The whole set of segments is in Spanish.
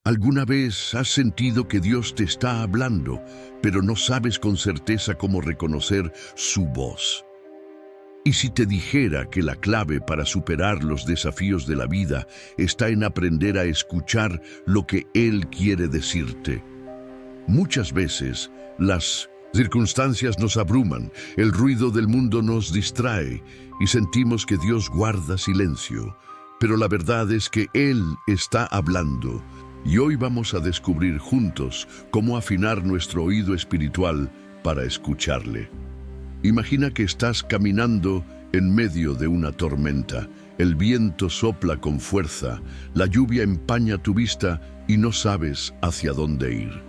¿Alguna vez has sentido que Dios te está hablando, pero no sabes con certeza cómo reconocer su voz? ¿Y si te dijera que la clave para superar los desafíos de la vida está en aprender a escuchar lo que Él quiere decirte? Muchas veces las circunstancias nos abruman, el ruido del mundo nos distrae y sentimos que Dios guarda silencio. Pero la verdad es que Él está hablando. Y hoy vamos a descubrir juntos cómo afinar nuestro oído espiritual para escucharle. Imagina que estás caminando en medio de una tormenta. El viento sopla con fuerza, la lluvia empaña tu vista y no sabes hacia dónde ir.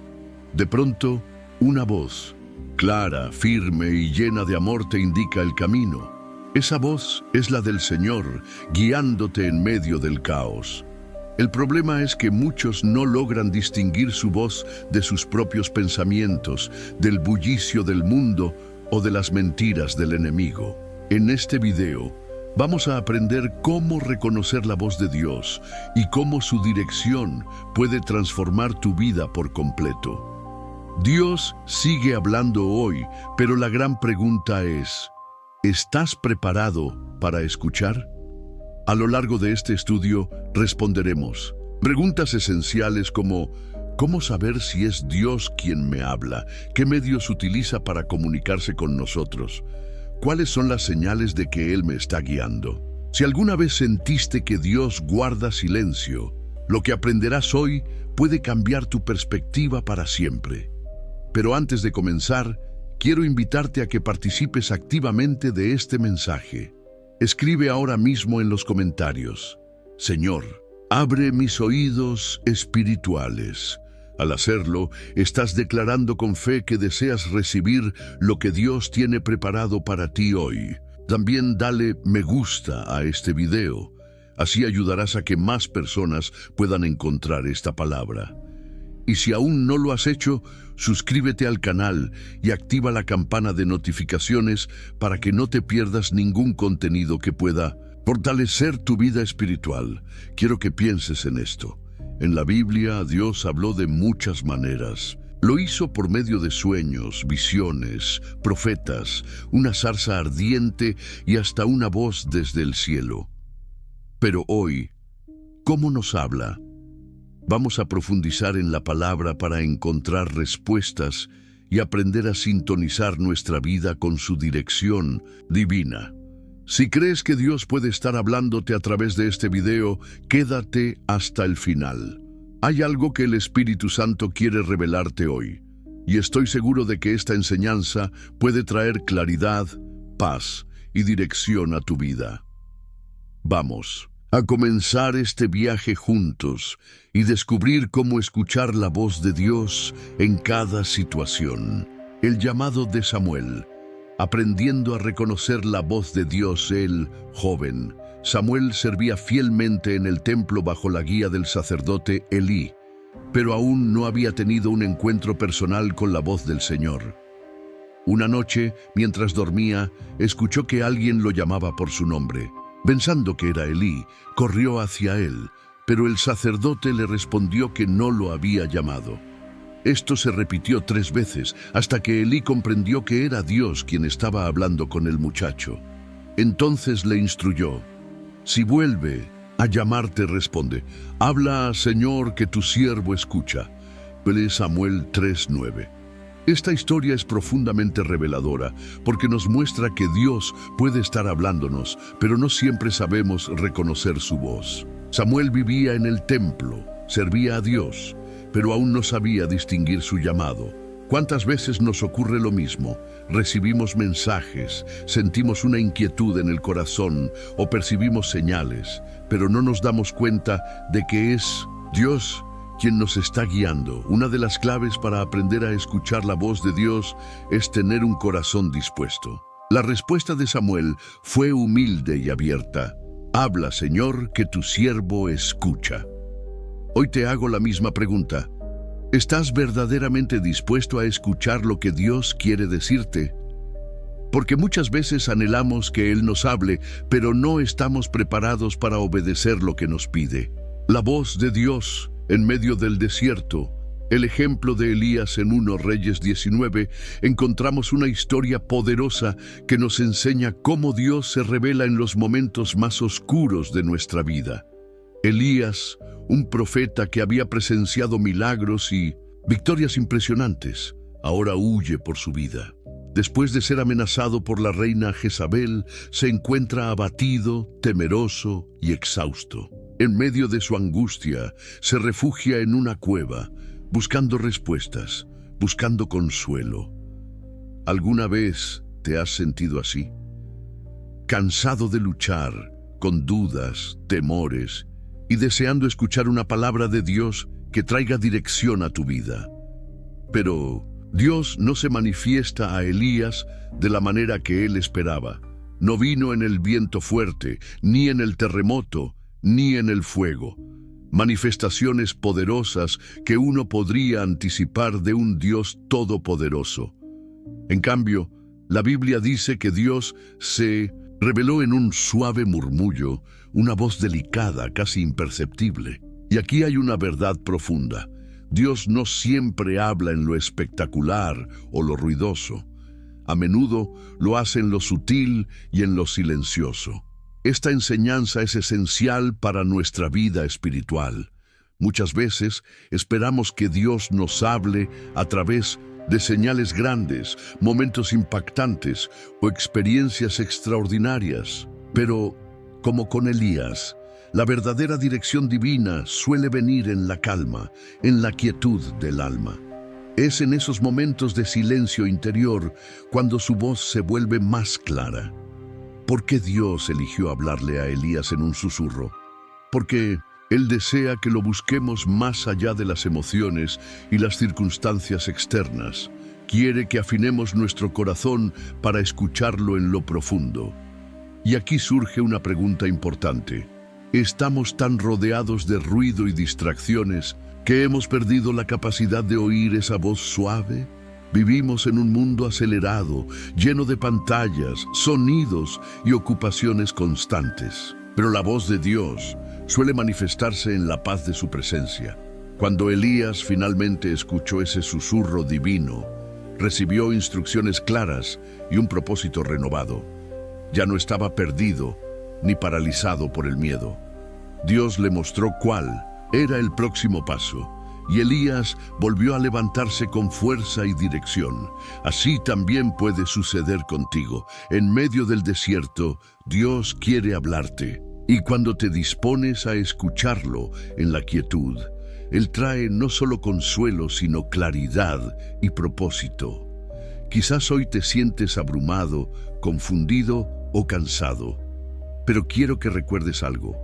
De pronto, una voz, clara, firme y llena de amor, te indica el camino. Esa voz es la del Señor, guiándote en medio del caos. El problema es que muchos no logran distinguir su voz de sus propios pensamientos, del bullicio del mundo o de las mentiras del enemigo. En este video vamos a aprender cómo reconocer la voz de Dios y cómo su dirección puede transformar tu vida por completo. Dios sigue hablando hoy, pero la gran pregunta es, ¿estás preparado para escuchar? A lo largo de este estudio responderemos preguntas esenciales como ¿cómo saber si es Dios quien me habla? ¿Qué medios utiliza para comunicarse con nosotros? ¿Cuáles son las señales de que Él me está guiando? Si alguna vez sentiste que Dios guarda silencio, lo que aprenderás hoy puede cambiar tu perspectiva para siempre. Pero antes de comenzar, quiero invitarte a que participes activamente de este mensaje. Escribe ahora mismo en los comentarios, Señor, abre mis oídos espirituales. Al hacerlo, estás declarando con fe que deseas recibir lo que Dios tiene preparado para ti hoy. También dale me gusta a este video. Así ayudarás a que más personas puedan encontrar esta palabra. Y si aún no lo has hecho, suscríbete al canal y activa la campana de notificaciones para que no te pierdas ningún contenido que pueda fortalecer tu vida espiritual. Quiero que pienses en esto. En la Biblia, Dios habló de muchas maneras. Lo hizo por medio de sueños, visiones, profetas, una zarza ardiente y hasta una voz desde el cielo. Pero hoy, ¿cómo nos habla? Vamos a profundizar en la palabra para encontrar respuestas y aprender a sintonizar nuestra vida con su dirección divina. Si crees que Dios puede estar hablándote a través de este video, quédate hasta el final. Hay algo que el Espíritu Santo quiere revelarte hoy, y estoy seguro de que esta enseñanza puede traer claridad, paz y dirección a tu vida. Vamos a comenzar este viaje juntos y descubrir cómo escuchar la voz de Dios en cada situación. El llamado de Samuel. Aprendiendo a reconocer la voz de Dios, el joven Samuel servía fielmente en el templo bajo la guía del sacerdote Elí, pero aún no había tenido un encuentro personal con la voz del Señor. Una noche, mientras dormía, escuchó que alguien lo llamaba por su nombre. Pensando que era Elí, corrió hacia él, pero el sacerdote le respondió que no lo había llamado. Esto se repitió 3 veces, hasta que Elí comprendió que era Dios quien estaba hablando con el muchacho. Entonces le instruyó, si vuelve a llamarte, responde, habla, Señor, que tu siervo escucha. 1 Samuel 3:9. Esta historia es profundamente reveladora porque nos muestra que Dios puede estar hablándonos, pero no siempre sabemos reconocer su voz. Samuel vivía en el templo, servía a Dios, pero aún no sabía distinguir su llamado. ¿Cuántas veces nos ocurre lo mismo? Recibimos mensajes, sentimos una inquietud en el corazón o percibimos señales, pero no nos damos cuenta de que es Dios quien nos está guiando. Una de las claves para aprender a escuchar la voz de Dios es tener un corazón dispuesto. La respuesta de Samuel fue humilde y abierta. Habla, Señor, que tu siervo escucha. Hoy te hago la misma pregunta. ¿Estás verdaderamente dispuesto a escuchar lo que Dios quiere decirte? Porque muchas veces anhelamos que Él nos hable, pero no estamos preparados para obedecer lo que nos pide. La voz de Dios En medio del desierto, el ejemplo de Elías en 1 Reyes 19, encontramos una historia poderosa que nos enseña cómo Dios se revela en los momentos más oscuros de nuestra vida. Elías, un profeta que había presenciado milagros y victorias impresionantes, ahora huye por su vida. Después de ser amenazado por la reina Jezabel, se encuentra abatido, temeroso y exhausto. En medio de su angustia, se refugia en una cueva, buscando respuestas, buscando consuelo. ¿Alguna vez te has sentido así? Cansado de luchar, con dudas, temores, y deseando escuchar una palabra de Dios que traiga dirección a tu vida. Pero Dios no se manifiesta a Elías de la manera que él esperaba. No vino en el viento fuerte, ni en el terremoto, ni en el fuego. Manifestaciones poderosas que uno podría anticipar de un Dios todopoderoso. En cambio, la Biblia dice que Dios se reveló en un suave murmullo, una voz delicada, casi imperceptible. Y aquí hay una verdad profunda. Dios no siempre habla en lo espectacular o lo ruidoso. A menudo lo hace en lo sutil y en lo silencioso. Esta enseñanza es esencial para nuestra vida espiritual. Muchas veces esperamos que Dios nos hable a través de señales grandes, momentos impactantes o experiencias extraordinarias. Pero, como con Elías, la verdadera dirección divina suele venir en la calma, en la quietud del alma. Es en esos momentos de silencio interior cuando su voz se vuelve más clara. ¿Por qué Dios eligió hablarle a Elías en un susurro? Porque Él desea que lo busquemos más allá de las emociones y las circunstancias externas. Quiere que afinemos nuestro corazón para escucharlo en lo profundo. Y aquí surge una pregunta importante. ¿Estamos tan rodeados de ruido y distracciones que hemos perdido la capacidad de oír esa voz suave? Vivimos en un mundo acelerado, lleno de pantallas, sonidos y ocupaciones constantes. Pero la voz de Dios suele manifestarse en la paz de su presencia. Cuando Elías finalmente escuchó ese susurro divino, recibió instrucciones claras y un propósito renovado. Ya no estaba perdido ni paralizado por el miedo. Dios le mostró cuál era el próximo paso, y Elías volvió a levantarse con fuerza y dirección. Así también puede suceder contigo. En medio del desierto, Dios quiere hablarte, y cuando te dispones a escucharlo en la quietud, Él trae no solo consuelo, sino claridad y propósito. Quizás hoy te sientes abrumado, confundido o cansado, pero quiero que recuerdes algo.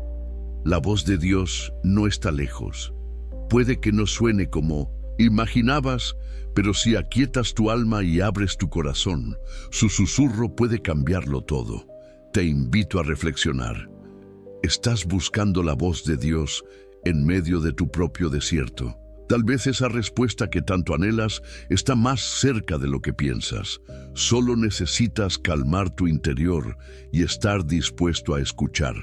La voz de Dios no está lejos. Puede que no suene como imaginabas, pero si aquietas tu alma y abres tu corazón, su susurro puede cambiarlo todo. Te invito a reflexionar. ¿Estás buscando la voz de Dios en medio de tu propio desierto? Tal vez esa respuesta que tanto anhelas está más cerca de lo que piensas. Solo necesitas calmar tu interior y estar dispuesto a escuchar.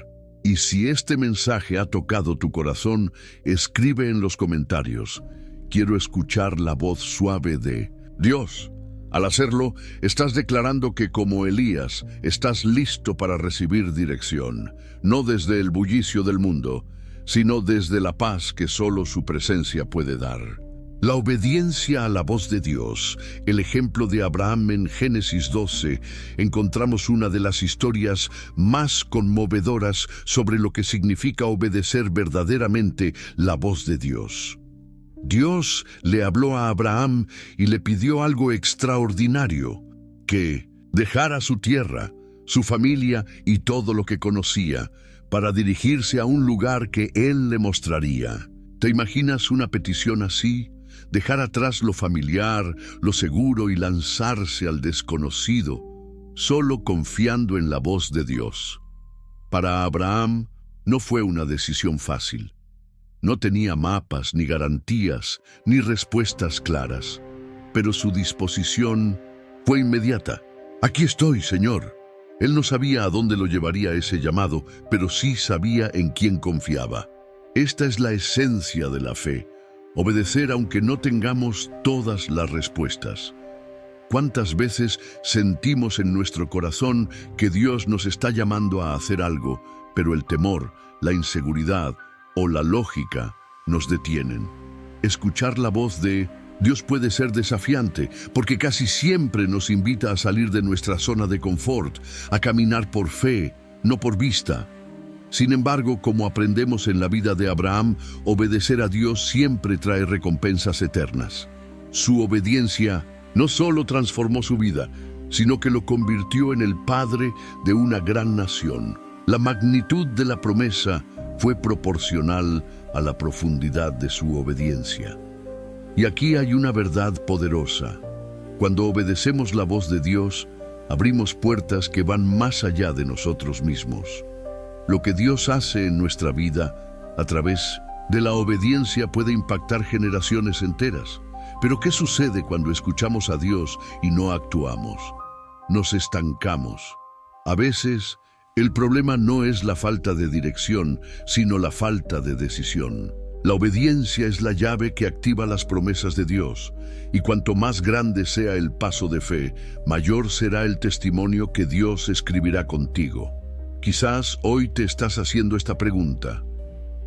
Y si este mensaje ha tocado tu corazón, escribe en los comentarios: quiero escuchar la voz suave de Dios. Al hacerlo, estás declarando que, como Elías, estás listo para recibir dirección, no desde el bullicio del mundo, sino desde la paz que solo su presencia puede dar. La obediencia a la voz de Dios, el ejemplo de Abraham en Génesis 12, encontramos una de las historias más conmovedoras sobre lo que significa obedecer verdaderamente la voz de Dios. Dios le habló a Abraham y le pidió algo extraordinario: que dejara su tierra, su familia y todo lo que conocía, para dirigirse a un lugar que Él le mostraría. ¿Te imaginas una petición así? Dejar atrás lo familiar, lo seguro y lanzarse al desconocido, solo confiando en la voz de Dios. Para Abraham no fue una decisión fácil. No tenía mapas, ni garantías, ni respuestas claras, pero su disposición fue inmediata. Aquí estoy, Señor. Él no sabía a dónde lo llevaría ese llamado, pero sí sabía en quién confiaba. Esta es la esencia de la fe, obedecer aunque no tengamos todas las respuestas. ¿Cuántas veces sentimos en nuestro corazón que Dios nos está llamando a hacer algo, pero el temor, la inseguridad o la lógica nos detienen? Escuchar la voz de Dios puede ser desafiante, porque casi siempre nos invita a salir de nuestra zona de confort, a caminar por fe, no por vista. Sin embargo, como aprendemos en la vida de Abraham, obedecer a Dios siempre trae recompensas eternas. Su obediencia no solo transformó su vida, sino que lo convirtió en el padre de una gran nación. La magnitud de la promesa fue proporcional a la profundidad de su obediencia. Y aquí hay una verdad poderosa. Cuando obedecemos la voz de Dios, abrimos puertas que van más allá de nosotros mismos. Lo que Dios hace en nuestra vida a través de la obediencia puede impactar generaciones enteras. Pero ¿qué sucede cuando escuchamos a Dios y no actuamos? Nos estancamos. A veces, el problema no es la falta de dirección, sino la falta de decisión. La obediencia es la llave que activa las promesas de Dios, y cuanto más grande sea el paso de fe, mayor será el testimonio que Dios escribirá contigo. Quizás hoy te estás haciendo esta pregunta: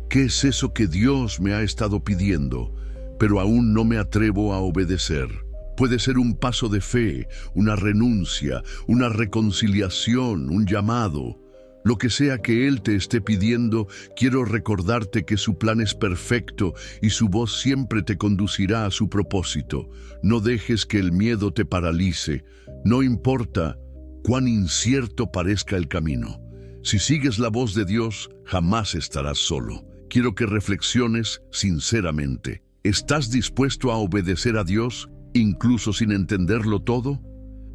¿qué es eso que Dios me ha estado pidiendo, pero aún no me atrevo a obedecer? Puede ser un paso de fe, una renuncia, una reconciliación, un llamado. Lo que sea que Él te esté pidiendo, quiero recordarte que su plan es perfecto y su voz siempre te conducirá a su propósito. No dejes que el miedo te paralice. No importa cuán incierto parezca el camino. Si sigues la voz de Dios, jamás estarás solo. Quiero que reflexiones sinceramente. ¿Estás dispuesto a obedecer a Dios, incluso sin entenderlo todo?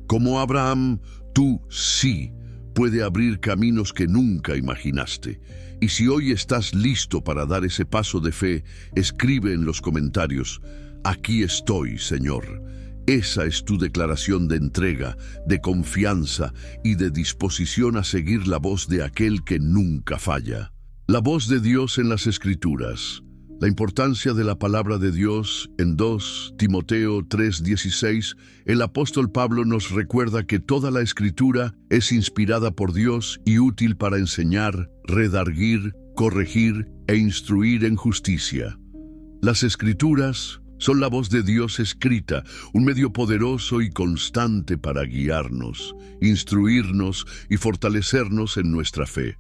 Como Abraham, tú sí puede abrir caminos que nunca imaginaste. Y si hoy estás listo para dar ese paso de fe, escribe en los comentarios: aquí estoy, Señor. Esa es tu declaración de entrega, de confianza y de disposición a seguir la voz de aquel que nunca falla. La voz de Dios en las Escrituras. La importancia de la palabra de Dios. En 2 Timoteo 3:16, el apóstol Pablo nos recuerda que toda la Escritura es inspirada por Dios y útil para enseñar, redarguir, corregir e instruir en justicia. Las Escrituras son la voz de Dios escrita, un medio poderoso y constante para guiarnos, instruirnos y fortalecernos en nuestra fe.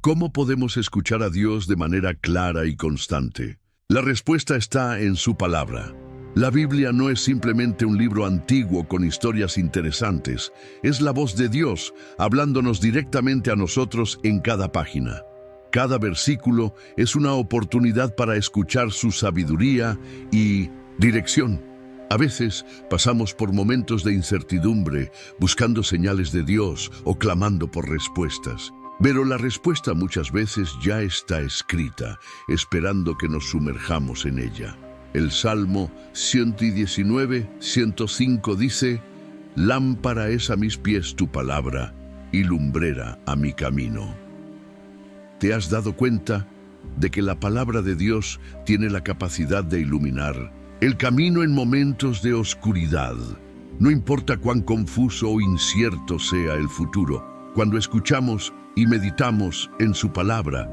¿Cómo podemos escuchar a Dios de manera clara y constante? La respuesta está en su palabra. La Biblia no es simplemente un libro antiguo con historias interesantes, es la voz de Dios hablándonos directamente a nosotros en cada página. Cada versículo es una oportunidad para escuchar su sabiduría y dirección. A veces pasamos por momentos de incertidumbre, buscando señales de Dios o clamando por respuestas. Pero la respuesta muchas veces ya está escrita, esperando que nos sumerjamos en ella. El Salmo 119, 105 dice: «Lámpara es a mis pies tu palabra y lumbrera a mi camino». ¿Te has dado cuenta de que la palabra de Dios tiene la capacidad de iluminar el camino en momentos de oscuridad? No importa cuán confuso o incierto sea el futuro, cuando escuchamos y meditamos en su palabra,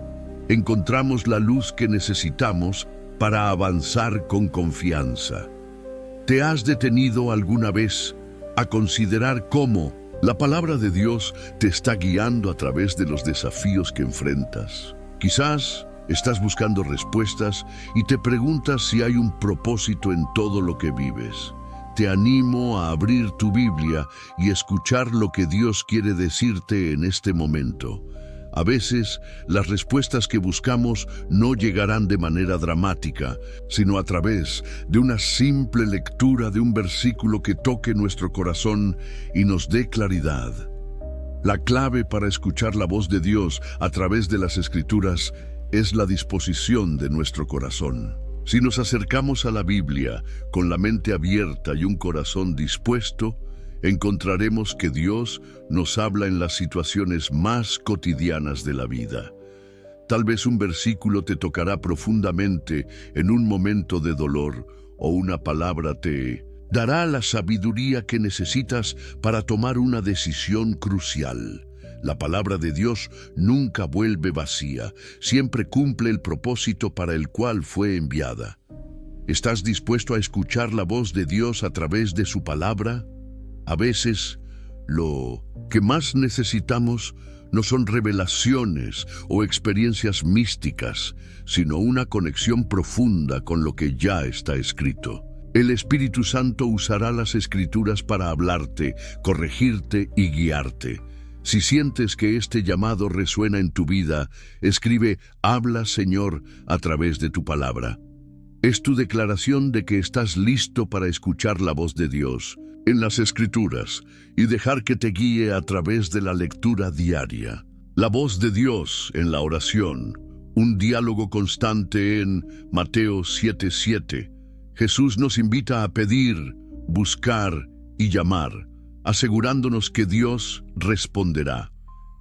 encontramos la luz que necesitamos para avanzar con confianza. ¿Te has detenido alguna vez a considerar cómo la palabra de Dios te está guiando a través de los desafíos que enfrentas? Quizás estás buscando respuestas y te preguntas si hay un propósito en todo lo que vives. Te animo a abrir tu Biblia y escuchar lo que Dios quiere decirte en este momento. A veces, las respuestas que buscamos no llegarán de manera dramática, sino a través de una simple lectura de un versículo que toque nuestro corazón y nos dé claridad. La clave para escuchar la voz de Dios a través de las Escrituras es la disposición de nuestro corazón. Si nos acercamos a la Biblia con la mente abierta y un corazón dispuesto, encontraremos que Dios nos habla en las situaciones más cotidianas de la vida. Tal vez un versículo te tocará profundamente en un momento de dolor, o una palabra te dará la sabiduría que necesitas para tomar una decisión crucial. La palabra de Dios nunca vuelve vacía, siempre cumple el propósito para el cual fue enviada. ¿Estás dispuesto a escuchar la voz de Dios a través de su palabra? A veces, lo que más necesitamos no son revelaciones o experiencias místicas, sino una conexión profunda con lo que ya está escrito. El Espíritu Santo usará las Escrituras para hablarte, corregirte y guiarte. Si sientes que este llamado resuena en tu vida, escribe «Habla, Señor», a través de tu palabra. Es tu declaración de que estás listo para escuchar la voz de Dios en las Escrituras y dejar que te guíe a través de la lectura diaria. La voz de Dios en la oración, un diálogo constante en Mateo 7:7. Jesús nos invita a pedir, buscar y llamar, asegurándonos que Dios responderá.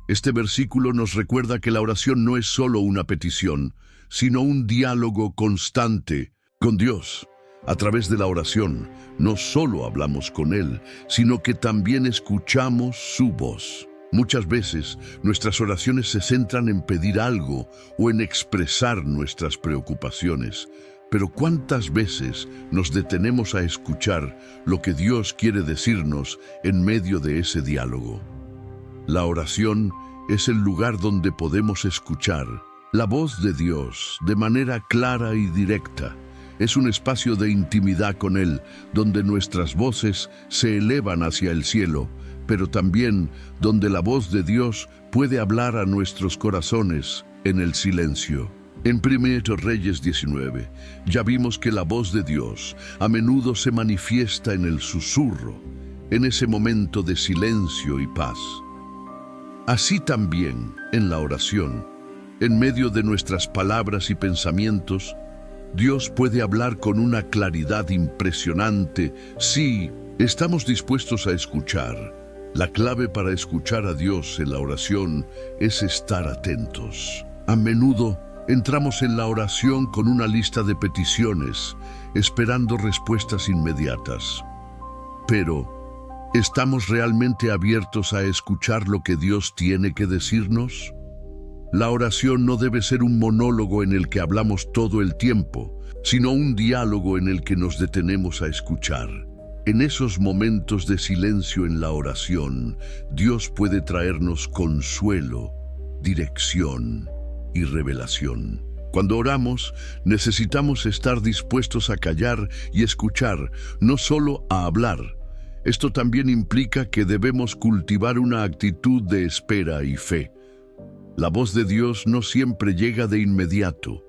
Este versículo nos recuerda que la oración no es solo una petición, sino un diálogo constante con Dios. A través de la oración, no solo hablamos con Él, sino que también escuchamos su voz. Muchas veces, nuestras oraciones se centran en pedir algo o en expresar nuestras preocupaciones. Pero ¿cuántas veces nos detenemos a escuchar lo que Dios quiere decirnos en medio de ese diálogo? La oración es el lugar donde podemos escuchar la voz de Dios de manera clara y directa. Es un espacio de intimidad con Él, donde nuestras voces se elevan hacia el cielo, pero también donde la voz de Dios puede hablar a nuestros corazones en el silencio. En 1 Reyes 19, ya vimos que la voz de Dios a menudo se manifiesta en el susurro, en ese momento de silencio y paz. Así también, en la oración, en medio de nuestras palabras y pensamientos, Dios puede hablar con una claridad impresionante si estamos dispuestos a escuchar. La clave para escuchar a Dios en la oración es estar atentos. A menudo entramos en la oración con una lista de peticiones, esperando respuestas inmediatas. Pero, ¿estamos realmente abiertos a escuchar lo que Dios tiene que decirnos? La oración no debe ser un monólogo en el que hablamos todo el tiempo, sino un diálogo en el que nos detenemos a escuchar. En esos momentos de silencio en la oración, Dios puede traernos consuelo, dirección y revelación. Cuando oramos, necesitamos estar dispuestos a callar y escuchar, no solo a hablar. Esto también implica que debemos cultivar una actitud de espera y fe. La voz de Dios no siempre llega de inmediato.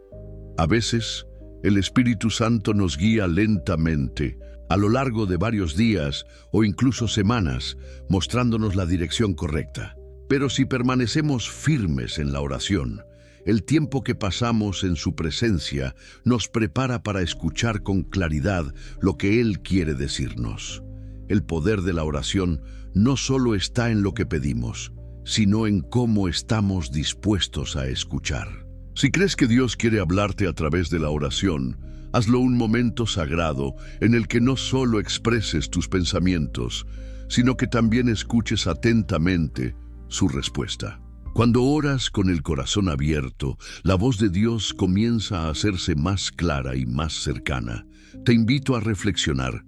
A veces, el Espíritu Santo nos guía lentamente, a lo largo de varios días o incluso semanas, mostrándonos la dirección correcta. Pero si permanecemos firmes en la oración, el tiempo que pasamos en su presencia nos prepara para escuchar con claridad lo que Él quiere decirnos. El poder de la oración no solo está en lo que pedimos, sino en cómo estamos dispuestos a escuchar. Si crees que Dios quiere hablarte a través de la oración, hazlo un momento sagrado en el que no solo expreses tus pensamientos, sino que también escuches atentamente su respuesta. Cuando oras con el corazón abierto, la voz de Dios comienza a hacerse más clara y más cercana. Te invito a reflexionar.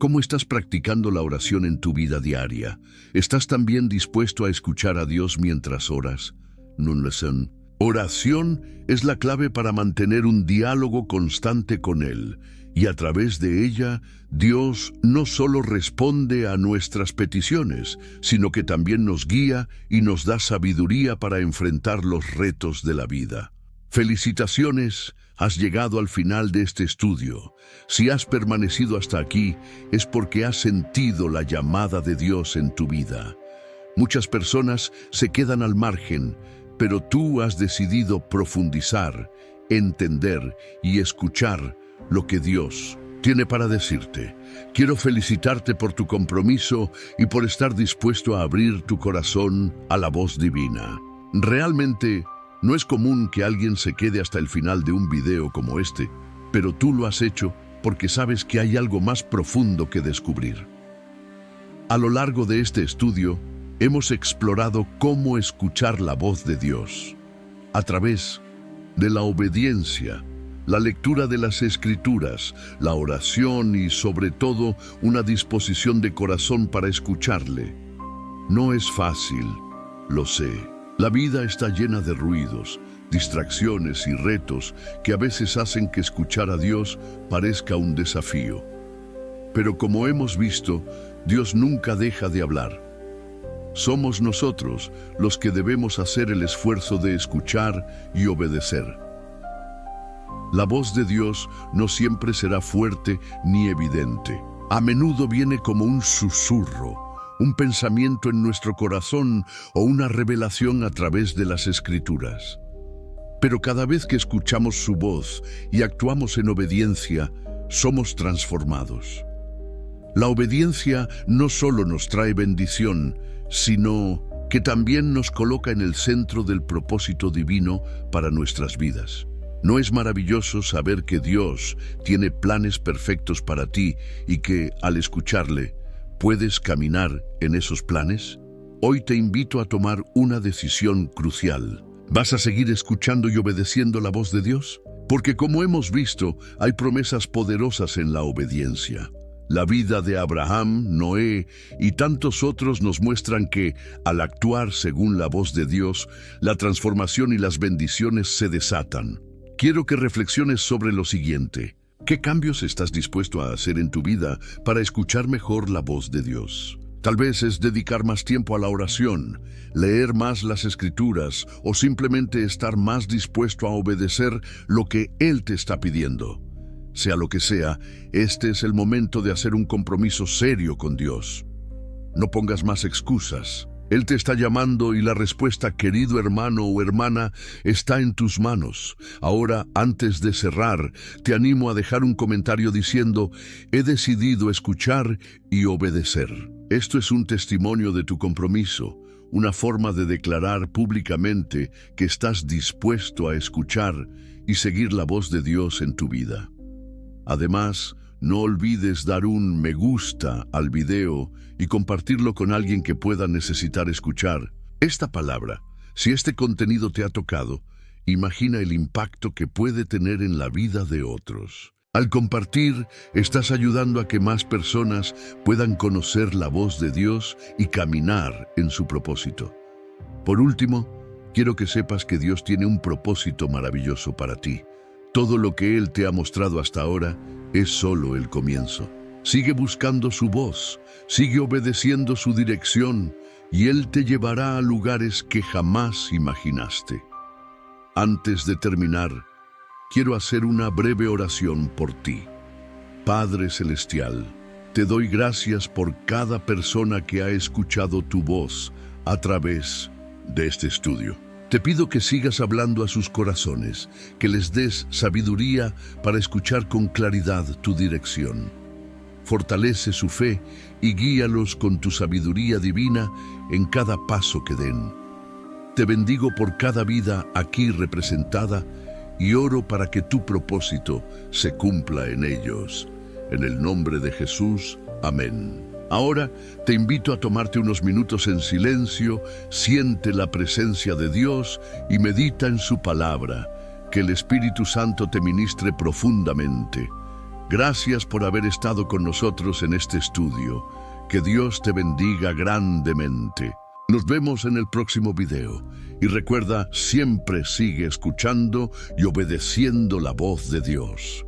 ¿Cómo estás practicando la oración en tu vida diaria? ¿Estás también dispuesto a escuchar a Dios mientras oras? Oración es la clave para mantener un diálogo constante con Él, y a través de ella, Dios no solo responde a nuestras peticiones, sino que también nos guía y nos da sabiduría para enfrentar los retos de la vida. Felicitaciones, has llegado al final de este estudio. Si has permanecido hasta aquí, es porque has sentido la llamada de Dios en tu vida. Muchas personas se quedan al margen, pero tú has decidido profundizar, entender y escuchar lo que Dios tiene para decirte. Quiero felicitarte por tu compromiso y por estar dispuesto a abrir tu corazón a la voz divina. Realmente No es común que alguien se quede hasta el final de un video como este, pero tú lo has hecho porque sabes que hay algo más profundo que descubrir. A lo largo de este estudio, hemos explorado cómo escuchar la voz de Dios a través de la obediencia, la lectura de las Escrituras, la oración y, sobre todo, una disposición de corazón para escucharle. No es fácil, lo sé. La vida está llena de ruidos, distracciones y retos que a veces hacen que escuchar a Dios parezca un desafío. Pero como hemos visto, Dios nunca deja de hablar. Somos nosotros los que debemos hacer el esfuerzo de escuchar y obedecer. La voz de Dios no siempre será fuerte ni evidente. A menudo viene como un susurro, un pensamiento en nuestro corazón o una revelación a través de las Escrituras. Pero cada vez que escuchamos su voz y actuamos en obediencia, somos transformados. La obediencia no solo nos trae bendición, sino que también nos coloca en el centro del propósito divino para nuestras vidas. ¿No es maravilloso saber que Dios tiene planes perfectos para ti y que, al escucharle, puedes caminar en esos planes? Hoy te invito a tomar una decisión crucial. ¿Vas a seguir escuchando y obedeciendo la voz de Dios? Porque como hemos visto, hay promesas poderosas en la obediencia. La vida de Abraham, Noé y tantos otros nos muestran que, al actuar según la voz de Dios, la transformación y las bendiciones se desatan. Quiero que reflexiones sobre lo siguiente. ¿Qué cambios estás dispuesto a hacer en tu vida para escuchar mejor la voz de Dios? Tal vez es dedicar más tiempo a la oración, leer más las Escrituras o simplemente estar más dispuesto a obedecer lo que Él te está pidiendo. Sea lo que sea, este es el momento de hacer un compromiso serio con Dios. No pongas más excusas. Él te está llamando y la respuesta, querido hermano o hermana, está en tus manos. Ahora, antes de cerrar, te animo a dejar un comentario diciendo: he decidido escuchar y obedecer. Esto es un testimonio de tu compromiso, una forma de declarar públicamente que estás dispuesto a escuchar y seguir la voz de Dios en tu vida. Además, no olvides dar un me gusta al video y compartirlo con alguien que pueda necesitar escuchar esta palabra. Si este contenido te ha tocado, imagina el impacto que puede tener en la vida de otros. Al compartir, estás ayudando a que más personas puedan conocer la voz de Dios y caminar en su propósito. Por último, quiero que sepas que Dios tiene un propósito maravilloso para ti. Todo lo que Él te ha mostrado hasta ahora es solo el comienzo. Sigue buscando su voz, sigue obedeciendo su dirección y Él te llevará a lugares que jamás imaginaste. Antes de terminar, quiero hacer una breve oración por ti. Padre Celestial, te doy gracias por cada persona que ha escuchado tu voz a través de este estudio. Te pido que sigas hablando a sus corazones, que les des sabiduría para escuchar con claridad tu dirección. Fortalece su fe y guíalos con tu sabiduría divina en cada paso que den. Te bendigo por cada vida aquí representada y oro para que tu propósito se cumpla en ellos. En el nombre de Jesús, amén. Ahora te invito a tomarte unos minutos en silencio, siente la presencia de Dios y medita en su palabra. Que el Espíritu Santo te ministre profundamente. Gracias por haber estado con nosotros en este estudio. Que Dios te bendiga grandemente. Nos vemos en el próximo video. Y recuerda, siempre sigue escuchando y obedeciendo la voz de Dios.